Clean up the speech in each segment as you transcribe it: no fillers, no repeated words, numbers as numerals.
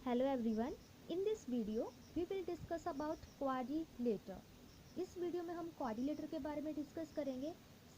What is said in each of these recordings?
Hello everyone. In this video we will discuss about quadrilateral. इस video में हम quadrilateral के बारे में डिस्कस करेंगे,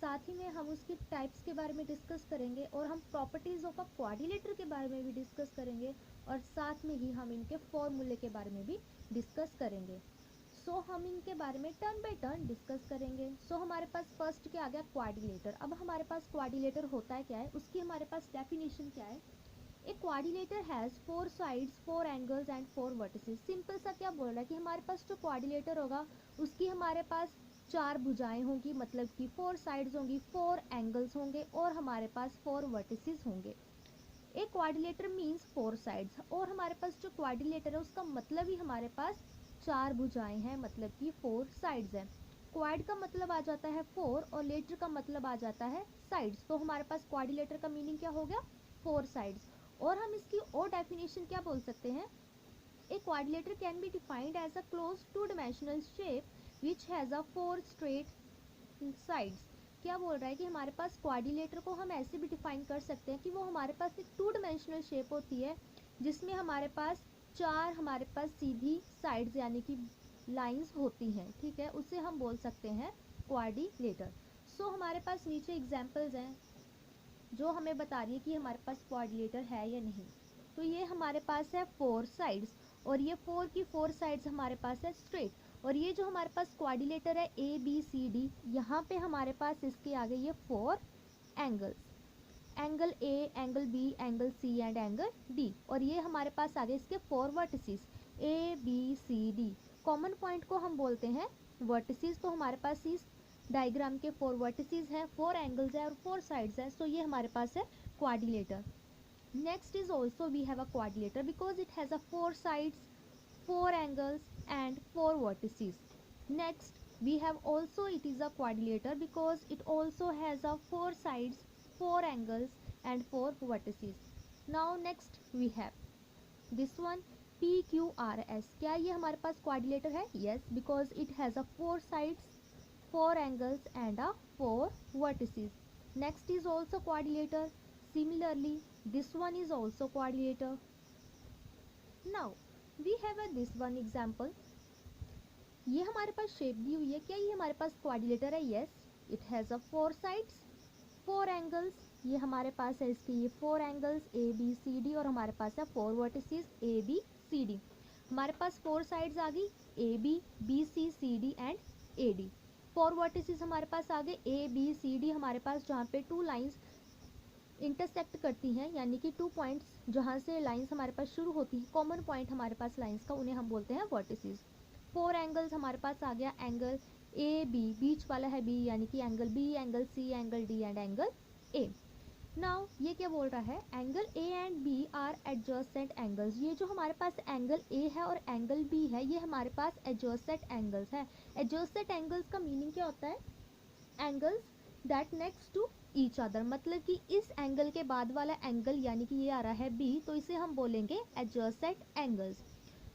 साथ ही में हम उसकी टाइप्स के बारे में डिस्कस करेंगे और हम प्रॉपर्टीज ऑफ अ क्वाड्रिलेटर के बारे में भी डिस्कस करेंगे और साथ में ही हम इनके फॉर्मूले के बारे में भी डिस्कस करेंगे। हम इनके बारे में टर्न बाय टर्न डिस्कस करेंगे। हमारे पास फर्स्ट क्या आ गया, क्वाड्रिलेटर। अब हमारे पास क्वाड्रिलेटर होता है क्या है, उसकी हमारे पास डेफिनेशन क्या है। ए quadrilateral has 4 sides 4 angles and 4 vertices. Simple सा क्या बोल रहा है कि हमारे पास जो क्वाड्रिलेटर होगा उसकी हमारे पास 4 भुजाएं होंगी, मतलब कि 4 साइड्स होंगी, 4 एंगल्स होंगे और हमारे पास 4 वर्टिसेस होंगे। ए क्वाड्रिलेटर मीन्स 4 साइड्स, और हमारे पास जो क्वाड्रिलेटर है उसका मतलब ही हमारे पास 4 भुजाएं हैं, मतलब कि 4 साइड्स हैं। क्वाड का मतलब आ जाता है 4 और लेटर का मतलब आ जाता है साइड्स। तो हमारे पास क्वाड्रिलेटर का मीनिंग क्या हो गया, 4 साइड्स। और हम इसकी और डेफिनेशन क्या बोल सकते हैं, a quadrilateral can be defined as a close two dimensional shape which has a 4 straight sides. क्या बोल रहा है कि हमारे पास क्वाड्रिलेटर को हम ऐसे भी डिफाइन कर सकते हैं कि वो हमारे पास एक 2 डायमेंशनल शेप होती है जिसमें हमारे पास 4 हमारे पास सीधी साइड्स यानी कि लाइंस होती हैं, ठीक है, उसे हम बोल सकते हैं क्वाड्रिलेटर। हमारे पास नीचे एग्जांपल्स हैं जो हमें बता रही है कि हमारे पास क्वाड्रिलेटर है या नहीं। तो ये हमारे पास है 4 साइड्स और ये 4 की 4 साइड्स हमारे पास है स्ट्रेट। और ये जो हमारे पास क्वाड्रिलेटर है ए बी सी डी, यहाँ पे हमारे पास इसके आगे ये 4 angles, angle A, angle B, angle C and angle D. और ये हमारे पास आगे इसके 4 vertices A B C D. Common point को हम बोलते हैं वर्टिसेस। तो हमारे पास इस डायग्राम के 4 वर्टिसेस हैं, 4 एंगल्स हैं और 4 साइड्स हैं। ये हमारे पास है quadrilateral. Next is also we have a quadrilateral because it has a 4 sides, 4 angles and 4 vertices. Next we have also it is a quadrilateral because it also has a 4 sides, 4 angles and 4 vertices. Now next we have this one PQRS. क्या ये हमारे पास quadrilateral है? Yes, because it has a 4 sides, 4 angles and a 4 vertices. Next is also quadrilateral. Similarly this one is also quadrilateral. Now we have a this one example. ये हमारे पास shape दी हुई है, क्या ये हमारे पास क्वाड्रिलेटर है? Yes, it has a 4 sides, 4 angles. ये हमारे पास है इसके ये 4 angles A B C D और हमारे पास है 4 vertices A B C D. हमारे पास 4 साइड्स आ गई A B C C D and A D. 4 vertices हमारे पास आ गए ए बी सी डी, हमारे पास जहाँ पे 2 लाइंस इंटरसेक्ट करती हैं, यानी कि 2 पॉइंट्स जहाँ से लाइंस हमारे पास शुरू होती है, कॉमन पॉइंट हमारे पास लाइंस का, उन्हें हम बोलते हैं वर्टिसेस। 4 एंगल्स हमारे पास आ गया, एंगल ए बी, बीच वाला है बी, यानी कि angle B, angle C, angle D and angle A. Now ये क्या बोल रहा है, angle A and B are adjacent angles. ये जो हमारे पास एंगल ए है और एंगल बी है ये हमारे पास एडजेसेंट एंगल्स है। एडजेसेंट एंगल्स का मीनिंग क्या होता है, angles that next to each other, मतलब कि इस एंगल के बाद वाला एंगल यानी कि ये आ रहा है बी, तो इसे हम बोलेंगे adjacent angles.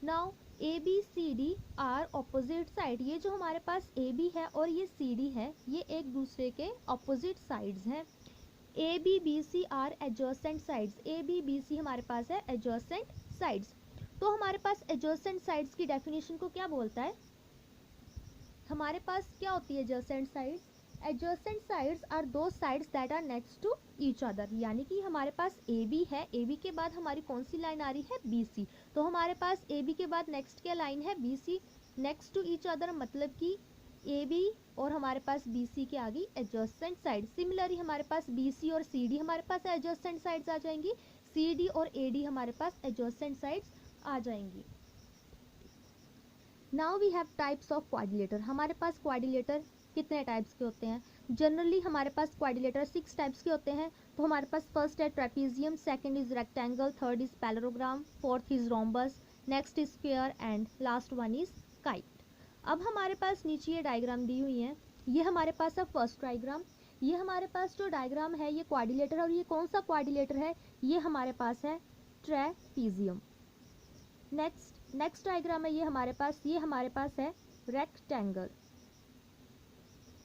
Now A B C D are opposite side. ये जो हमारे पास ए बी है और ये सी डी है ये एक दूसरे के ऑपोजिट साइड्स हैं। A B C are adjacent sides, A B C हमारे पास है एडजेसेंट साइड्स। तो हमारे पास एडजेसेंट साइड्स की डेफिनेशन को क्या बोलता है, हमारे पास क्या होती है adjacent sides, adjacent sides are दो sides that are next to each other. यानी कि हमारे पास ए बी है, ए बी के बाद हमारी कौन सी लाइन आ रही है, बी सी। तो हमारे पास ए बी के बाद नेक्स्ट क्या लाइन है, B C, next to each other, मतलब कि ए बी और हमारे पास बी सी के आगे एडजेसेंट साइड। सिमिलरली हमारे पास बी सी और सी डी हमारे पास एडजेसेंट साइड्स आ जाएंगी, सी डी और ए डी हमारे पास एडजेसेंट साइड्स आ जाएंगी। Now we have types of quadrilateral. हमारे पास क्वाड्रिलेटर कितने टाइप्स के होते हैं, जनरली हमारे पास क्वाड्रिलेटर 6 टाइप्स के होते हैं। तो हमारे पास फर्स्ट है trapezium, second is rectangle, third is parallelogram, fourth is rhombus, next is sphere and last one is kite. अब हमारे पास नीचे ये डायग्राम दी हुई है, ये हमारे पास है फर्स्ट डायग्राम। ये हमारे पास जो डायग्राम है ये क्वाड्रिलेटर है, और ये कौन सा क्वाड्रिलेटर है, ये हमारे पास है ट्रेपीजियम। नेक्स्ट डायग्राम है ये हमारे पास है रेक्टेंगल।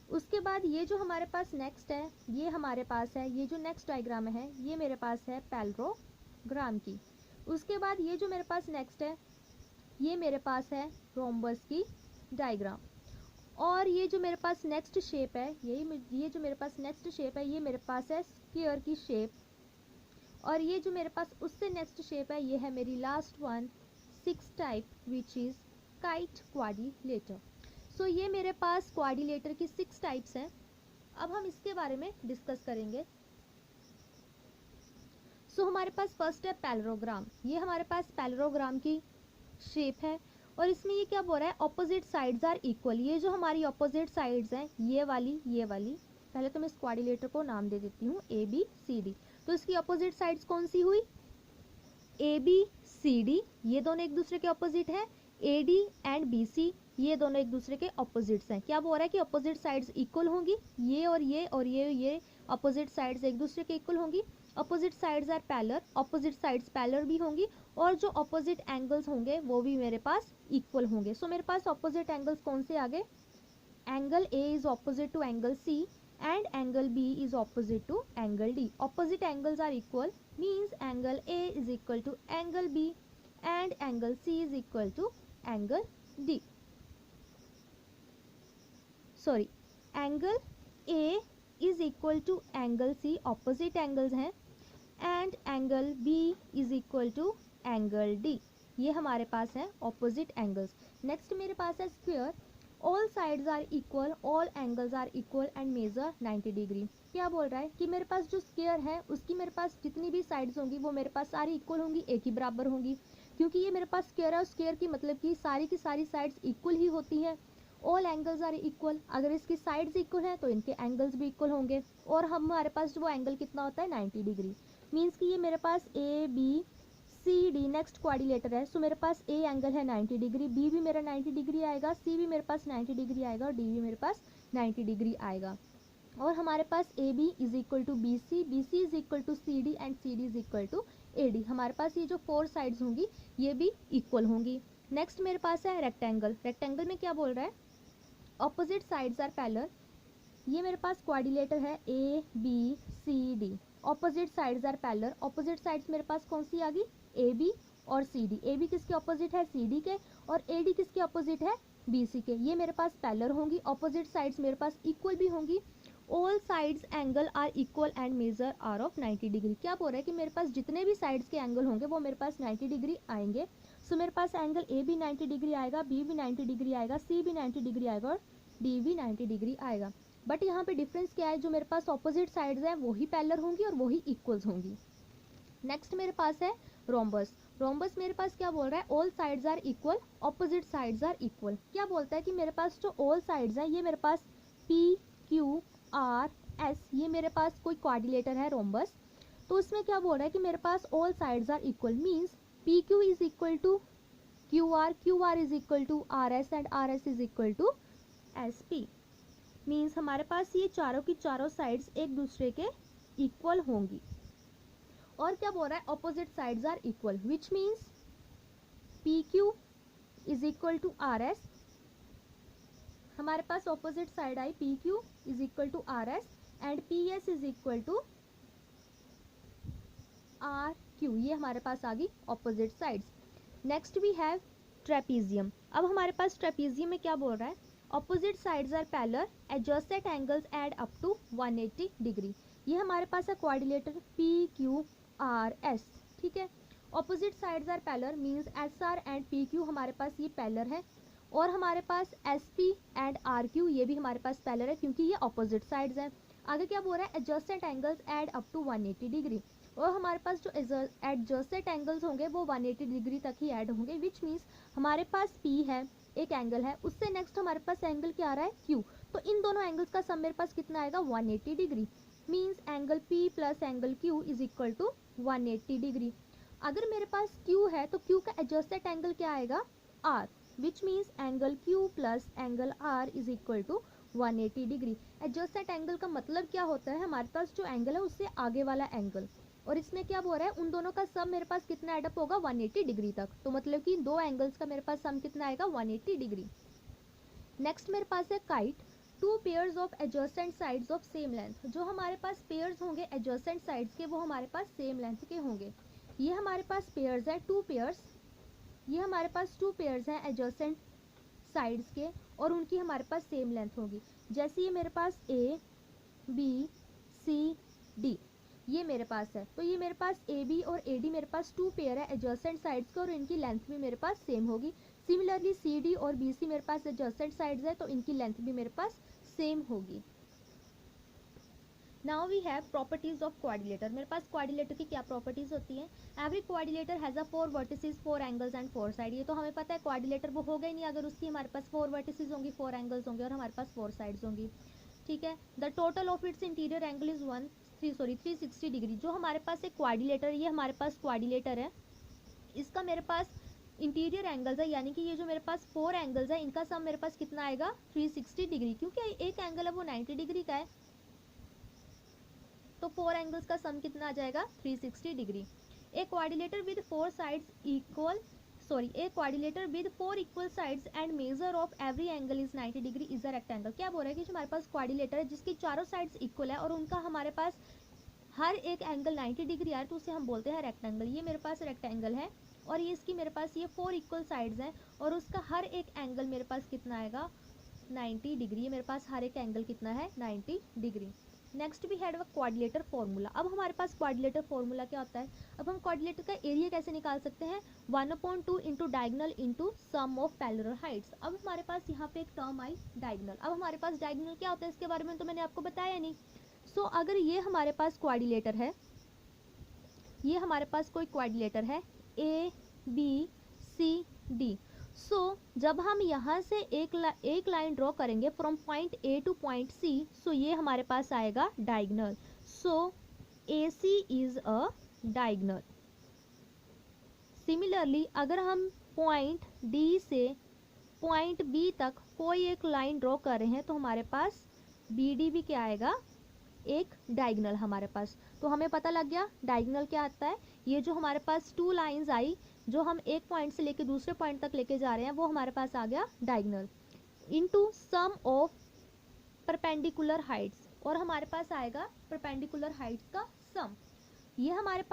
उसके बाद ये जो हमारे पास नेक्स्ट है ये हमारे पास है, ये जो नेक्स्ट डायग्राम है ये मेरे पास है पैरेललोग्राम की। उसके बाद ये जो मेरे पास नेक्स्ट है, ये मेरे पास है रोम्बस की डायग्राम। और ये जो मेरे पास नेक्स्ट शेप है, ये जो मेरे पास नेक्स्ट शेप है, ये मेरे पास है स्क्वायर की शेप। और ये जो मेरे पास उससे नेक्स्ट शेप है, ये है मेरी last one, 6 type, which is kite quadrilateral. So ये मेरे पास क्वाड्रिलेटर की 6 टाइप्स हैं। अब हम इसके बारे में डिस्कस करेंगे। सो हमारे पास फर्स्ट है पैरेललोग्राम। ये हमारे पास पैरेललोग्राम की शेप है और इसमें ये क्या बोल रहा है, ऑपोजिट साइड्स आर इक्वल। ये जो हमारी ऑपोजिट साइड्स हैं, ये वाली, पहले तो मैं इस क्वाड्रिलेटर को नाम दे देती हूँ ए बी सी डी। तो इसकी ऑपोजिट साइड्स कौन सी हुई, ए बी सी डी, ये दोनों एक दूसरे के ऑपोजिट है। A D and B C, ये दोनों एक दूसरे के ऑपोजिट्स हैं। क्या बोल रहा है कि ऑपोजिट साइड्स इक्वल होंगी, ये और ये ऑपोजिट साइड्स एक दूसरे के इक्वल होंगी। Opposite sides are parallel, opposite sides parallel भी होंगी। और जो ऑपोजिट एंगल्स होंगे वो भी मेरे पास इक्वल होंगे। सो मेरे पास ऑपोजिट एंगल्स कौन से आ गए, angle A is opposite to angle C and angle B is opposite to angle D. Opposite angles are equal, means angle A is equal to angle B and angle C is equal to angle D. Sorry, angle A is equal to angle C, opposite angles हैं, and angle B is equal to angle D. ये हमारे पास है opposite angles. Next मेरे पास है square. All sides are equal, all angles are equal and measure 90 degree. क्या बोल रहा है कि मेरे पास जो स्क्वायर है उसकी मेरे पास जितनी भी साइड्स होंगी वो मेरे पास सारी इक्वल होंगी, एक ही बराबर होंगी। क्योंकि ये मेरे पास स्क्वायर है और स्क्वायर की मतलब कि सारी की सारी साइड्स इक्वल ही होती हैं। ऑल एंगल्स आर इक्वल, अगर इसकी साइड्स इक्वल हैं तो इनके एंगल्स भी इक्वल होंगे। और हमारे पास जो वो एंगल कितना होता है, 90 डिग्री। मीन्स कि ये मेरे पास A B C D next quadrilateral है। सो मेरे पास ए एंगल है 90 डिग्री, बी भी मेरा 90 डिग्री आएगा, सी भी मेरे पास 90 डिग्री आएगा और डी भी मेरे पास 90 डिग्री आएगा। और हमारे पास A B is equal to B C is equal to C D and C D is equal to A D. हमारे पास ये जो 4 साइड्स होंगी ये भी इक्वल होंगी। नेक्स्ट मेरे पास है रेक्टेंगल। रेक्टेंगल में क्या बोल रहा है, ऑपोजिट साइड्स आर पैरेलल। ये मेरे पास क्वाड्रिलेटर है A B C D, opposite sides are parallel. Opposite sides मेरे पास कौन सी आ गई, ए बी और सी डी। ए बी किसके ऑपोजिट है, सी डी के, और ए डी किसके ऑपोजिट है, बी सी के। ये मेरे पास पैरेलल होंगी, ऑपोजिट साइड्स मेरे पास इक्वल भी होंगी। All sides angle are equal and measure are of 90 degree. क्या बोल रहा है कि मेरे पास जितने भी साइड्स के एंगल होंगे वो मेरे पास 90 डिग्री आएंगे। सो मेरे पास एंगल ए भी 90 डिग्री आएगा, बी भी 90 डिग्री आएगा, सी भी 90 डिग्री आएगा और डी भी 90 डिग्री आएगा। बट यहाँ पे डिफरेंस क्या है, जो मेरे पास ऑपोजिट साइड्स हैं वो ही पैरेलल होंगी और वो ही इक्वल्स होंगी। नेक्स्ट मेरे पास है रोम्बस। रोम्बस मेरे पास क्या बोल रहा है, all sides are equal, opposite sides are equal. क्या बोलता है कि मेरे पास जो ऑल साइड्स हैं ये मेरे पास पी क्यू आर एस, ये मेरे पास कोई क्वाड्रिलेटर है रोम्बस। तो उसमें क्या बोल रहा है कि मेरे पास all sides are equal, means P Q is equal to Q R is equal to R S and R S is equal to S P. मीन्स हमारे पास ये चारों की चारों साइड्स एक दूसरे के इक्वल होंगी। और क्या बोल रहा है, opposite sides are equal, which means P Q is equal to R S. हमारे पास opposite side I, P Q is equal to R S and P S is equal to R Q. ये हमारे पास आ गई opposite sides. Next we have trapezium. अब हमारे पास ट्रेपीजियम में क्या बोल रहा है, opposite sides are parallel, adjusted angles add up to 180 degree. ये हमारे पास है quadrilateral P Q R S, ठीक है। Opposite sides are parallel, means S R and P Q हमारे पास ये पैरेलल है। और हमारे पास S P and R Q ये भी हमारे पास पैरेलल है क्योंकि ये ऑपोजिट साइड्स हैं। आगे क्या बोल रहा है, adjusted angles add up to 180 degree. और हमारे पास जो एडजस्टेड एंगल्स होंगे वो 180 डिग्री तक ही ऐड होंगे, विच मीन्स हमारे पास पी है, एक एंगल है, उससे नेक्स्ट हमारे पास एंगल क्या आ रहा है, क्यू। तो इन दोनों एंगल्स का सम मेरे पास कितना आएगा, 180 degree. Means angle P plus angle Q is equal to 180 degree. अगर मेरे पास क्यू है तो क्यू का एडजस्टेड एंगल क्या आएगा, R, which means angle Q plus angle R is equal to 180 degree. Adjusted angle का मतलब क्या होता है, हमारे पास जो एंगल है उससे आगे वाला एंगल। और इसमें क्या बोल रहा है, उन दोनों का सम मेरे पास कितना एडअप होगा, 180 डिग्री तक। तो मतलब कि दो एंगल्स का मेरे पास सम कितना आएगा, 180 डिग्री। नेक्स्ट मेरे पास है kite. Two pairs of adjacent sides of same length. जो हमारे पास पेयर्स होंगे एडजेसेंट साइड्स के वो हमारे पास सेम लेंथ के होंगे। ये हमारे पास पेयर्स है, 2 पेयर्स, ये हमारे पास 2 पेयर्स हैं एडजेसेंट साइड्स के और उनकी हमारे पास सेम लेंथ होगी। जैसे ये मेरे पास ए बी सी डी ये मेरे पास है, तो ये मेरे पास ए बी और ए डी मेरे पास 2 पेयर है एडजेसेंट साइड्स के और इनकी लेंथ भी मेरे पास सेम होगी। सिमिलरली सी डी और बी सी मेरे पास एडजेसेंट साइड्स है, तो इनकी लेंथ भी मेरे पास सेम होगी। Now we have properties of quadrilateral. मेरे पास क्वाड्रिलेटर की क्या प्रॉपर्टीज होती हैं? Every quadrilateral has a 4 vertices, 4 angles and 4 side. ये तो हमें पता है क्वाड्रिलेटर वो होगा ही नहीं अगर उसकी हमारे पास 4 वर्टिसेस होंगी, 4 एंगल्स होंगे और हमारे पास 4 साइड्स होंगी। ठीक है। The total of its interior angle is 360 degree. जो हमारे पास एक क्वाड्रिलेटर, ये हमारे पास क्वाड्रिलेटर है, इसका मेरे पास इंटीरियर एंगल्स है, यानी कि ये जो मेरे पास 4 एंगल्स है इनका सम मेरे पास कितना आएगा 360 डिग्री, क्योंकि एक एंगल है वो 90 डिग्री का है, तो 4 एंगल्स का सम कितना आ जाएगा 360 degree. A quadrilateral with 4 sides equal A quadrilateral with 4 equal sides and measure of every angle is 90 degree is a rectangle. क्या बोल रहा है कि जो हमारे पास क्वाड्रिलेटर है जिसकी चारों साइड्स इक्वल है और उनका हमारे पास हर एक एंगल 90 डिग्री आए तो उसे हम बोलते हैं रेक्टेंगल। ये मेरे पास रेक्टेंगल है और ये इसकी मेरे पास ये 4 इक्वल साइड्स हैं और उसका हर एक एंगल मेरे पास कितना आएगा 90 डिग्री। ये मेरे पास हर एक एंगल कितना है 90 डिग्री। नेक्स्ट भी हैड क्वाड्रिलेटर फॉर्मूला। अब हमारे पास क्वाड्रिलेटर फॉर्मूला क्या होता है? अब हम क्वाड्रिलेटर का एरिया कैसे निकाल सकते हैं? 1/2 into diagonal into sum of parallel heights. अब हमारे पास यहाँ पे एक टर्म आई डायगनल। अब हमारे पास डायगनल क्या होता है इसके बारे में तो मैंने आपको बताया नहीं। सो अगर ये हमारे पास क्वाड्रिलेटर है, ये हमारे पास कोई क्वाड्रिलेटर है ए बी सी डी। सो जब हम यहाँ से एक लाइन ड्रॉ करेंगे from point A to point C, so ये हमारे पास आएगा diagonal. So A C is a diagonal. Similarly अगर हम पॉइंट डी से पॉइंट बी तक कोई एक लाइन ड्रॉ कर रहे हैं तो हमारे पास बी डी भी क्या आएगा एक डायगनल हमारे पास। तो हमें पता लग गया डायगनल क्या आता है। ये जो हमारे पास 2 लाइंस आई जो हम एक पॉइंट से लेके दूसरे पॉइंट तक लेके जा रहे हैं वो हमारे पास आ गया diagonal into sum of perpendicular heights, और हमारे पास आएगा परपेंडिकुलर हाइट्स का सम। ये हमारे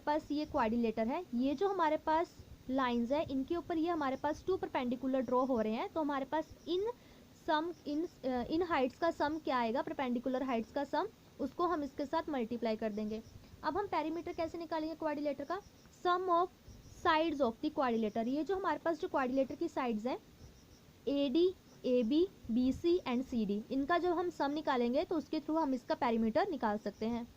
पास ये क्वाड्रिलेटर है, ये जो हमारे पास लाइंस है इनके ऊपर ये हमारे पास 2 परपेंडिकुलर ड्रॉ हो रहे हैं, तो हमारे पास इन हाइट्स का सम क्या आएगा परपेंडिकुलर हाइट्स का सम, उसको हम इसके साथ मल्टीप्लाई कर देंगे। अब हम पेरीमीटर कैसे निकालेंगे क्वाड्रिलेटर का? Sum of sides of the quadrilateral. ये जो हमारे पास जो क्वाड्रिलेटर की साइड्स हैं A D A B B C and C D, इनका जब हम सम निकालेंगे तो उसके थ्रू हम इसका पेरीमीटर निकाल सकते हैं।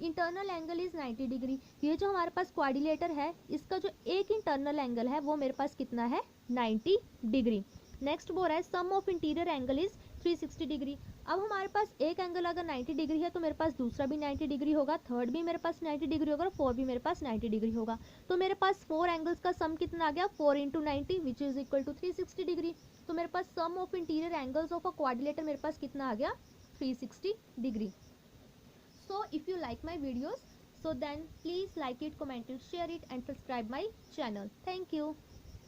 Internal angle is 90 degree. ये जो हमारे पास क्वाड्रिलेटर है इसका जो एक इंटरनल एंगल है वो मेरे पास कितना है 90 डिग्री। नेक्स्ट बोल रहा है sum of interior angle is 360 degree. अब हमारे पास एक एंगल अगर 90 डिग्री है तो मेरे पास दूसरा भी 90 डिग्री होगा, थर्ड भी मेरे पास 90 डिग्री होगा और फोर्थ भी मेरे पास 90 डिग्री होगा। तो मेरे पास 4 एंगल्स का सम कितना आ गया 4 into 90 which is equal to 360 degree. तो मेरे पास sum of interior angles of a quadrilateral मेरे पास कितना आ गया 360 degree. So if you like my videos, so then please like it, comment it, share it and subscribe my channel. Thank you.